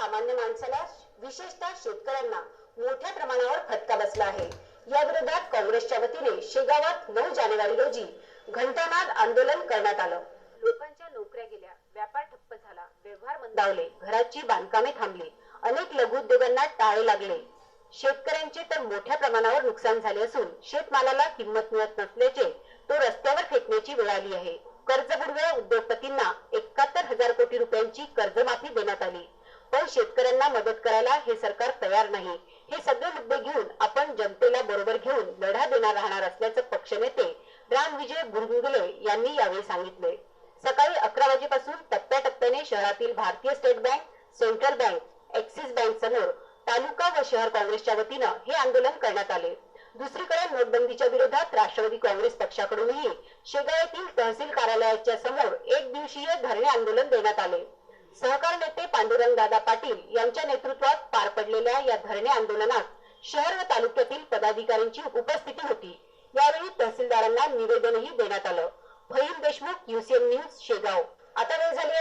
सामान्य माणसाला विशेषतः शेतकऱ्यांना मोठ्या प्रमाणावर फटका बसला आहे। या विरोधात काँग्रेसच्या वतीने शेगावात 9 जानेवारी रोजी घंटानाद आंदोलन करण्यात आलं। लोकांच्या नोकऱ्या गेल्या, व्यापार ठप्प झाला, व्यवहार मंदावले, घराची बांधकामे थांबली, अनेक लघु उद्योगांना टाळे लागले। शेतकऱ्यांचे तर मोठ्या प्रमाणावर नुकसान झाले असून शेतमालाला किंमत मिळत नसल्याचे तो रस्त्यावर फेकण्याची वेळ आली आहे। कर्जबुडव्या उद्योगपतींना 71,000 कोटी रुपयांची कर्जमाफी देण्यात आली, पण शेतकऱ्यांना मदत करायला हे सरकार तयार नाही। हे सगळे मुद्दे घेऊन आपण जनतेला बरोबर घेऊन लढा देणार राहणार असल्याचं पक्षनेते रामविजय बुरगुंगले यांनी यावेळी सांगितले। सकाळी 11 वाजेपासून टप्प्याटप्प्याने शहरातील भारतीय state bank, central bank, axis bank समोर तालुका व शहर काँग्रेसच्या वतीनं हे आंदोलन करण्यात आले। दुसरीकडे नोटबंदीच्या विरोधात राष्ट्रवादी काँग्रेस पक्षाकडूनही शेगाव येथील तहसील कार्यालयाच्या समोर एक दिवसीय धरणे आंदोलन देण्यात आले। सहकार नेते पांडुरंगदादा पाटील यांच्या नेतृत्वात पार पडलेल्या या धरणे आंदोलनात शहर व तालुक्यातील पदाधिकाऱ्यांची उपस्थिती होती। यावेळी तहसीलदारांना निवेदनही देण्यात आलं। Fahim Deshmukh, UCN news, Shegaon. आता वेळ झाली